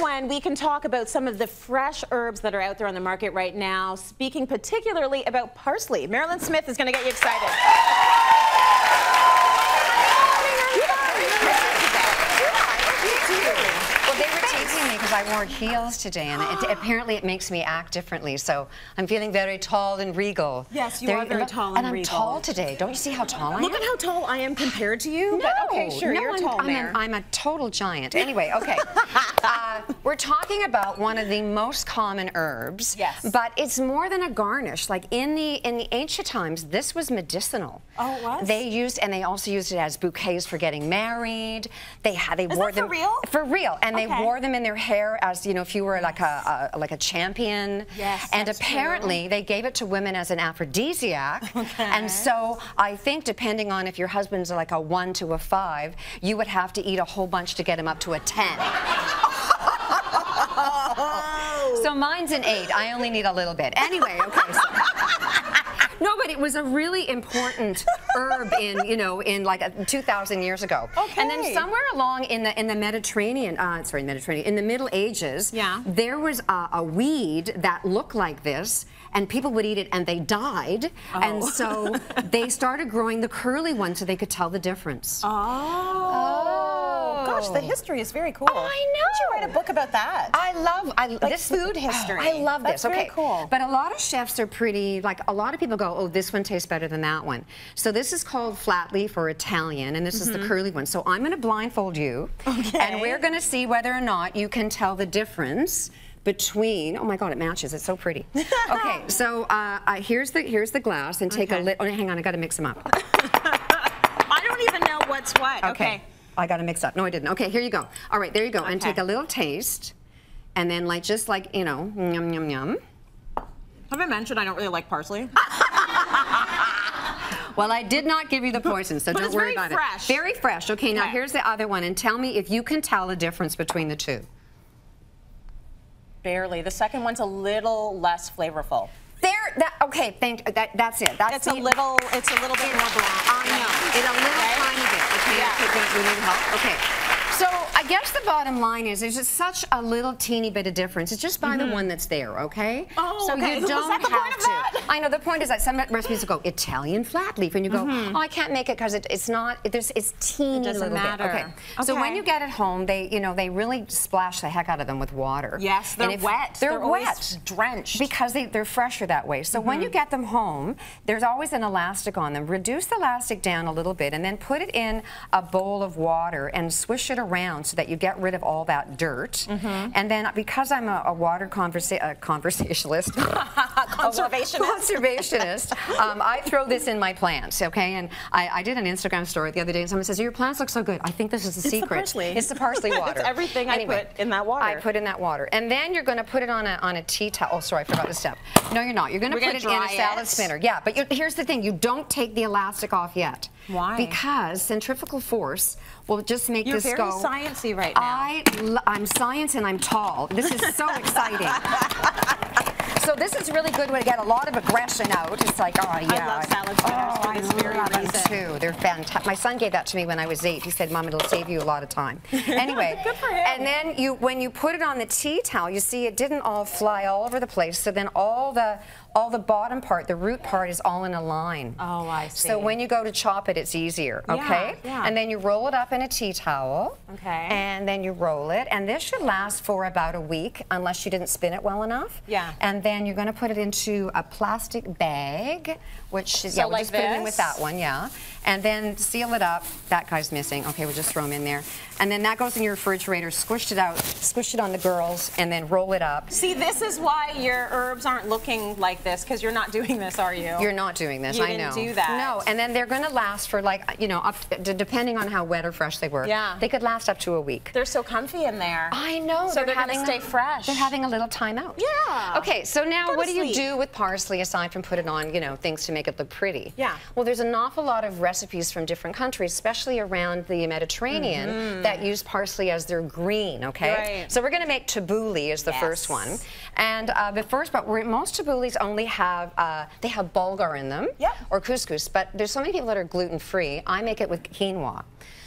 when we can talk about some of the fresh herbs that are out there on the market right now, speaking particularly about parsley. Mairlyn Smith is going to get you excited. Well, they were teasing me because I wore heels today, and apparently it makes me act differently. So I'm feeling very tall and regal. Yes, you are very tall and regal. And I'm tall today. Don't you see how tall I am? Look at how tall I am compared to you. No, but okay, sure, you're tall, I'm a total giant. Anyway, okay. We're talking about one of the most common herbs. Yes. But it's more than a garnish. Like in the ancient times, this was medicinal. Oh, it was? They also used it as bouquets for getting married. They wore them for real? For real, and they wore them in their hair as, you know, if you were like a champion. Yes. And apparently they gave it to women as an aphrodisiac. Okay. And so I think depending on if your husband's like a 1 to a 5, you would have to eat a whole bunch to get him up to a 10. So mine's an 8. I only need a little bit. Anyway, okay. So. No, but it was a really important herb in like 2,000 years ago. Okay. And then somewhere along in the Mediterranean, in the Middle Ages, there was a weed that looked like this, and people would eat it and they died. Oh. And so they started growing the curly one so they could tell the difference. Gosh, the history is very cool. Oh, I know. Why don't you write a book about that? Like this food history. I love this. That's very cool. But a lot of chefs are pretty, like a lot of people go, oh, this one tastes better than that one. So this is called flat leaf or Italian, and this is the curly one. So I'm going to blindfold you, and we're going to see whether or not you can tell the difference between, oh my God, it matches. It's so pretty. Okay, so here's the glass, and take a lit. Oh, hang on, I got to mix them up. I don't even know what's what. Okay. I got to mix up. No, I didn't. Okay, here you go. All right, there you go. And take a little taste, and then just like, you know, yum, yum, yum. Have I mentioned I don't really like parsley? Well, I did not give you the poison, so don't worry about it. Very fresh. Okay, now here's the other one, and tell me if you can tell the difference between the two. Barely. The second one's a little less flavorful. Okay, that's it. It's a little bit more bland. I know. It's a little tiny bit. Okay, we need help. Okay. So I guess the bottom line is there's just such a little teeny bit of difference. It's just by the one that's there, okay? Oh, so okay. you don't have to. I know the point is that some recipes go Italian flat leaf, and you go, oh, I can't make it because it's not. It's teeny little bit. Okay. So when you get it home, they really splash the heck out of them with water. Yes, they're wet. They're wet, drenched because they're fresher that way. So when you get them home, there's always an elastic on them. Reduce the elastic down a little bit, and then put it in a bowl of water and swish it around so that you get rid of all that dirt. And then because I'm a water conversationalist, conservationist, I throw this in my plants, okay? And I did an Instagram story the other day, and someone says, your plants look so good. I think this is the secret. It's the parsley water. It's everything I put in that water. I put in that water. And then you're going to put it on a tea towel. Oh, sorry, I forgot the step. No, you're not. You're going to put it in a salad spinner. Yeah, but here's the thing. You don't take the elastic off yet. Why? Because centrifugal force will just make this go. You're very sciencey right now. I'm science and I'm tall. This is so exciting. So this is really good when you get a lot of aggression out. It's like, oh yeah. I love salad spinners for this very reason. Too. They're fantastic. My son gave that to me when I was 8. He said, Mom, it'll save you a lot of time. Anyway. Good for him. And then when you put it on the tea towel, you see it didn't all fly all over the place. So then all the bottom part, the root part, is all in a line. Oh, I see. So when you go to chop it, it's easier, okay? Yeah. And then you roll it up in a tea towel. Okay. And then you roll it, and this should last for about a week, unless you didn't spin it well enough. Yeah. And then you're going to put it into a plastic bag, which is, so we'll just put it in with that one, and then seal it up. That guy's missing. Okay, we'll just throw him in there. And then that goes in your refrigerator, squish it out, squish it on the girls, and then roll it up. See, this is why your herbs aren't looking like this, because you're not doing this, are you? You're not doing this, I know. You didn't do that. No, and then they're going to last for depending on how wet or fresh they were. Yeah. They could last up to a week. They're so comfy in there. I know. So they're going to stay fresh. They're having a little time out. Yeah. Okay, so now what do you do with parsley aside from put it on, things to make it look pretty? Yeah. Well, there's an awful lot of recipes from different countries, especially around the Mediterranean, that use parsley as their green, okay? Right. So we're going to make tabbouleh as the first one. And most taboulehs only have, they have bulgur in them, or couscous, but there's so many people that are gluten-free. I make it with quinoa.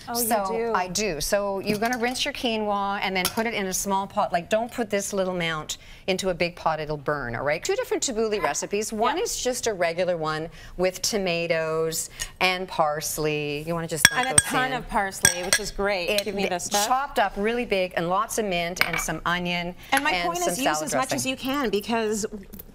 Oh, so you do? I do. So you're going to rinse your quinoa and then put it in a small pot. Like, don't put this little amount into a big pot, it'll burn, all right? 2 different tabbouleh recipes. One is just a regular one with tomatoes and parsley. You want to just dump and a those ton in. of parsley, which is great. Give me this stuff. Chopped up really big, and lots of mint and some onion. And my point is, use as much dressing. as you can, because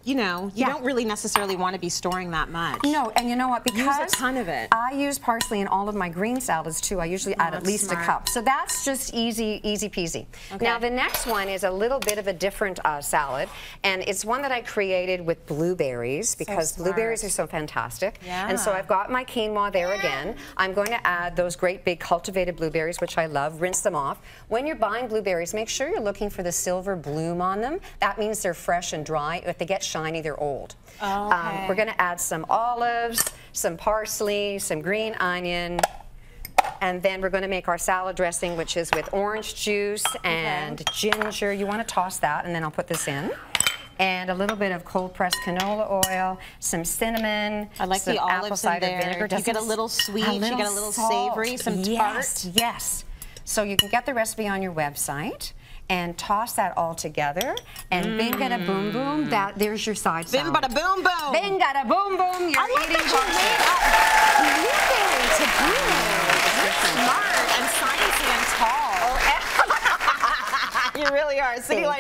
you know you don't really necessarily want to be storing that much. No, and you know what? Because use a ton of it. I use parsley in all of my green salads too. I usually add at least smart. a cup. So that's just easy peasy. Okay. Now the next one is a little bit of a different salad, and it's one that I created with blueberries because blueberries are so fantastic. Yeah. And so I've got my quinoa there again. I'm going to add those great big cultivated blueberries, which I love. Rinse them off. When you're buying blueberries, make sure you're looking for the silver bloom on them. That means they're fresh and dry. If they get shiny, they're old. Okay. We're going to add some olives, some parsley, some green onion, and then we're going to make our salad dressing, which is with orange juice and ginger. You want to toss that, and then I'll put this in. And a little bit of cold-pressed canola oil, some cinnamon, I like some the apple olives cider in there. vinegar. You get a little sweet, you get a little salt. savory, some yes, tart. Yes. So you can get the recipe on your website and toss that all together, and bing bada boom boom. There's your side salad. Bing bada boom boom. Bing bada boom boom. You're eating Smart and sciencey and tall. You really are. Cityline.